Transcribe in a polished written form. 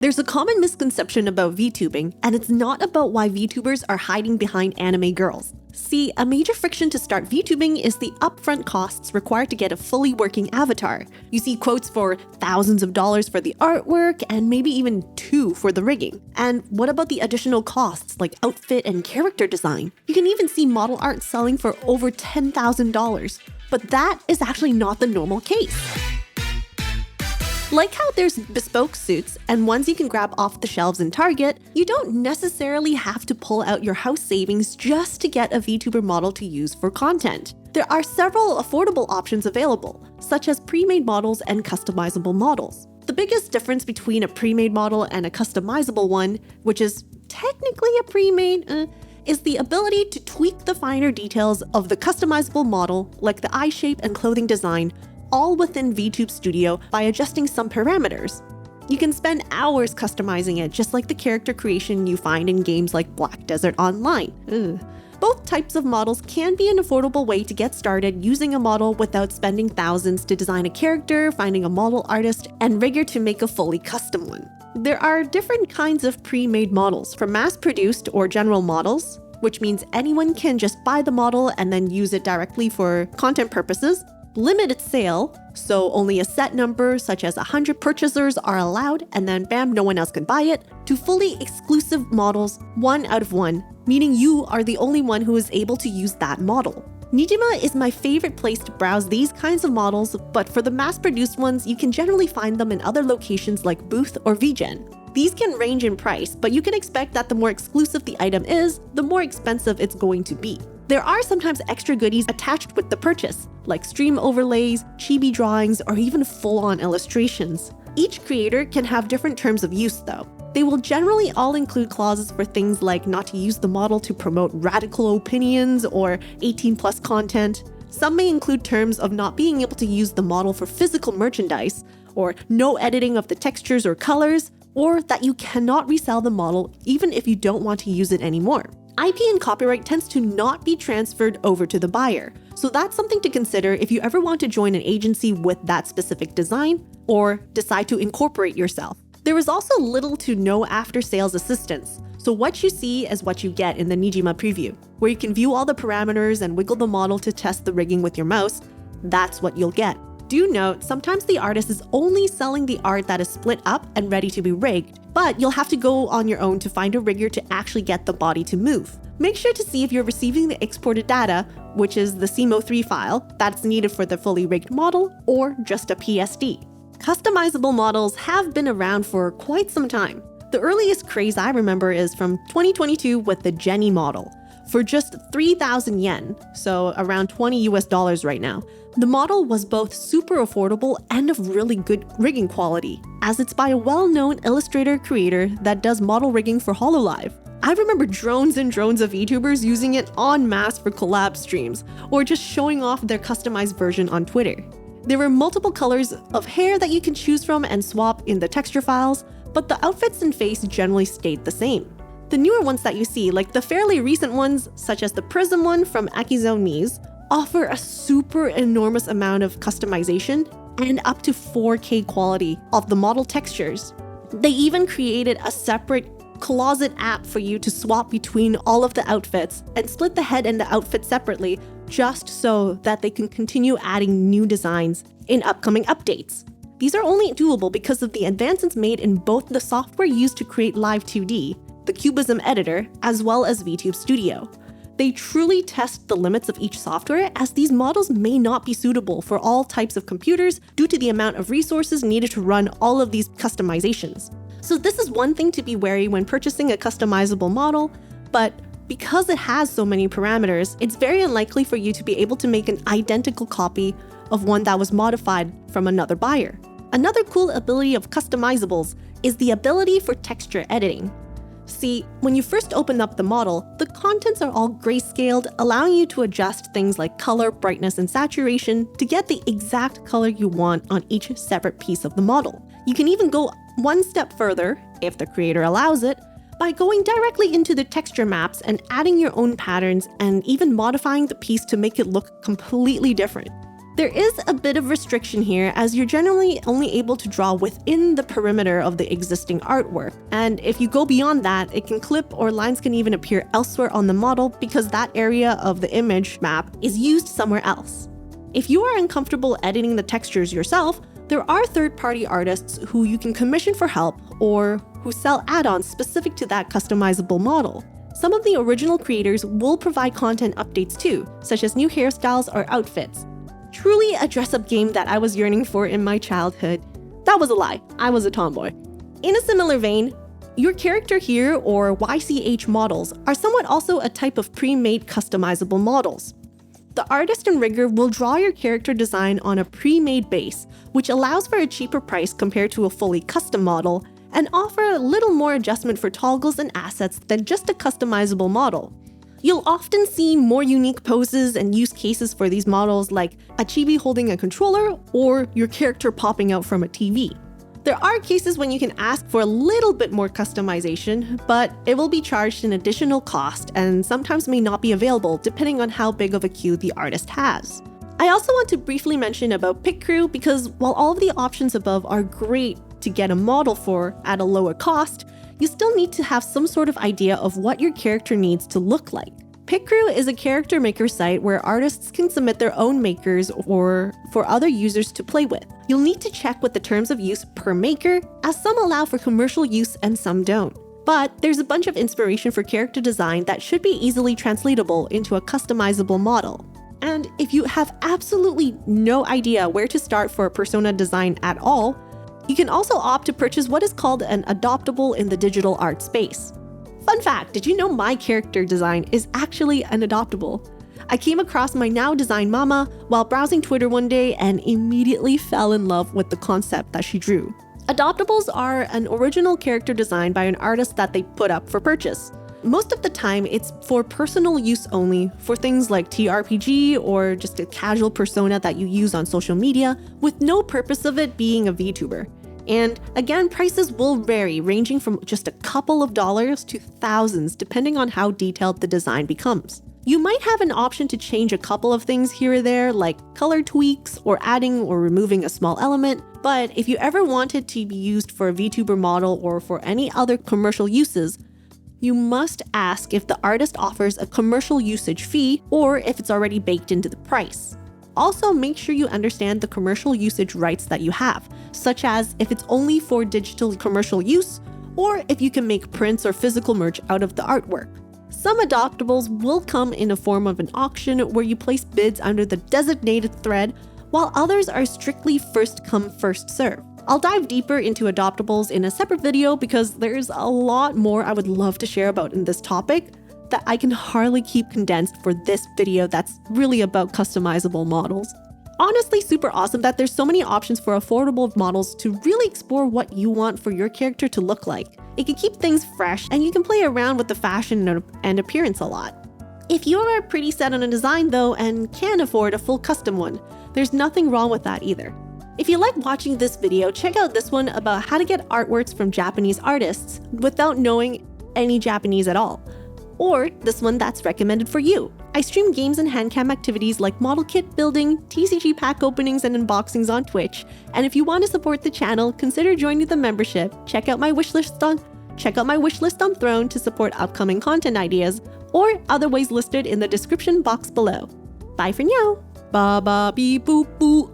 There's a common misconception about VTubing, and it's not about why VTubers are hiding behind anime girls. See, a major friction to start VTubing is the upfront costs required to get a fully working avatar. You see quotes for thousands of dollars for the artwork and maybe even $2 for the rigging. And what about the additional costs like outfit and character design? You can even see model art selling for over $10,000. But that is actually not the normal case. Like how there's bespoke suits and ones you can grab off the shelves in Target, you don't necessarily have to pull out your house savings just to get a VTuber model to use for content. There are several affordable options available, such as pre-made models and customizable models. The biggest difference between a pre-made model and a customizable one, which is technically a pre-made, is the ability to tweak the finer details of the customizable model, like the eye shape and clothing design, all within VTube Studio by adjusting some parameters. You can spend hours customizing it, just like the character creation you find in games like Black Desert Online. Both types of models can be an affordable way to get started using a model without spending thousands to design a character, finding a model artist, and rigger to make a fully custom one. There are different kinds of pre-made models, from mass-produced or general models, which means anyone can just buy the model and then use it directly for content purposes, limited sale, so only a set number such as 100 purchasers are allowed and then bam, no one else can buy it, to fully exclusive models, 1 out of 1, meaning you are the only one who is able to use that model. Nijima is my favorite place to browse these kinds of models, but for the mass-produced ones, you can generally find them in other locations like Booth or VGen. These can range in price, but you can expect that the more exclusive the item is, the more expensive it's going to be. There are sometimes extra goodies attached with the purchase, like stream overlays, chibi drawings, or even full-on illustrations. Each creator can have different terms of use though. They will generally all include clauses for things like not to use the model to promote radical opinions or 18+ content. Some may include terms of not being able to use the model for physical merchandise, or no editing of the textures or colors, or that you cannot resell the model even if you don't want to use it anymore. IP and copyright tends to not be transferred over to the buyer, so that's something to consider if you ever want to join an agency with that specific design or decide to incorporate yourself. There is also little to no after-sales assistance, so what you see is what you get in the Nijima preview, where you can view all the parameters and wiggle the model to test the rigging with your mouse. That's what you'll get. Do note, sometimes the artist is only selling the art that is split up and ready to be rigged, but you'll have to go on your own to find a rigger to actually get the body to move. Make sure to see if you're receiving the exported data, which is the CMO3 file, that's needed for the fully rigged model, or just a PSD. Customizable models have been around for quite some time. The earliest craze I remember is from 2022 with the Jenny model. For just 3,000 yen, so around $20 right now. The model was both super affordable and of really good rigging quality, as it's by a well-known illustrator creator that does model rigging for HoloLive. I remember drones and drones of VTubers using it en masse for collab streams, or just showing off their customized version on Twitter. There were multiple colors of hair that you can choose from and swap in the texture files, but the outfits and face generally stayed the same. The newer ones that you see, like the fairly recent ones, such as the Prism one from Akizone Knees, offer a super enormous amount of customization and up to 4K quality of the model textures. They even created a separate closet app for you to swap between all of the outfits and split the head and the outfit separately, just so that they can continue adding new designs in upcoming updates. These are only doable because of the advancements made in both the software used to create Live 2D, the Cubism editor, as well as VTube Studio. They truly test the limits of each software, as these models may not be suitable for all types of computers due to the amount of resources needed to run all of these customizations. So this is one thing to be wary when purchasing a customizable model, but because it has so many parameters, it's very unlikely for you to be able to make an identical copy of one that was modified from another buyer. Another cool ability of customizables is the ability for texture editing. See, when you first open up the model, the contents are all grayscaled, allowing you to adjust things like color, brightness, and saturation to get the exact color you want on each separate piece of the model. You can even go one step further, if the creator allows it, by going directly into the texture maps and adding your own patterns and even modifying the piece to make it look completely different. There is a bit of restriction here, as you're generally only able to draw within the perimeter of the existing artwork. And if you go beyond that, it can clip or lines can even appear elsewhere on the model because that area of the image map is used somewhere else. If you are uncomfortable editing the textures yourself, there are third-party artists who you can commission for help or who sell add-ons specific to that customizable model. Some of the original creators will provide content updates too, such as new hairstyles or outfits. Truly a dress-up game that I was yearning for in my childhood. That was a lie, I was a tomboy. In a similar vein, your character here, or YCH models, are somewhat also a type of pre-made customizable models. The artist and rigger will draw your character design on a pre-made base, which allows for a cheaper price compared to a fully custom model, and offer a little more adjustment for toggles and assets than just a customizable model. You'll often see more unique poses and use cases for these models, like a chibi holding a controller or your character popping out from a TV. There are cases when you can ask for a little bit more customization, but it will be charged an additional cost and sometimes may not be available depending on how big of a queue the artist has. I also want to briefly mention about Pick Crew because while all of the options above are great to get a model for at a lower cost, you still need to have some sort of idea of what your character needs to look like. Pick Crew is a character maker site where artists can submit their own makers or for other users to play with. You'll need to check with the terms of use per maker, as some allow for commercial use and some don't. But there's a bunch of inspiration for character design that should be easily translatable into a customizable model. And if you have absolutely no idea where to start for a persona design at all, you can also opt to purchase what is called an adoptable in the digital art space. Fun fact, did you know my character design is actually an adoptable? I came across my now designed mama while browsing Twitter one day and immediately fell in love with the concept that she drew. Adoptables are an original character design by an artist that they put up for purchase. Most of the time, it's for personal use only, for things like TRPG or just a casual persona that you use on social media, with no purpose of it being a VTuber. And again, prices will vary, ranging from just a couple of dollars to thousands, depending on how detailed the design becomes. You might have an option to change a couple of things here or there, like color tweaks or adding or removing a small element, but if you ever want it to be used for a VTuber model or for any other commercial uses, you must ask if the artist offers a commercial usage fee or if it's already baked into the price. Also, make sure you understand the commercial usage rights that you have, such as if it's only for digital commercial use, or if you can make prints or physical merch out of the artwork. Some adoptables will come in a form of an auction where you place bids under the designated thread, while others are strictly first come, first serve. I'll dive deeper into adoptables in a separate video because there's a lot more I would love to share about in this topic that I can hardly keep condensed for this video that's really about customizable models. Honestly, super awesome that there's so many options for affordable models to really explore what you want for your character to look like. It can keep things fresh and you can play around with the fashion and appearance a lot. If you are pretty set on a design though and can't afford a full custom one, there's nothing wrong with that either. If you like watching this video, check out this one about how to get artworks from Japanese artists without knowing any Japanese at all. Or this one that's recommended for you. I stream games and handcam activities like model kit building, TCG pack openings and unboxings on Twitch. And if you want to support the channel, consider joining the membership. Check out my wishlist on Throne to support upcoming content ideas, or other ways listed in the description box below. Bye for now. Ba ba beep boop boop.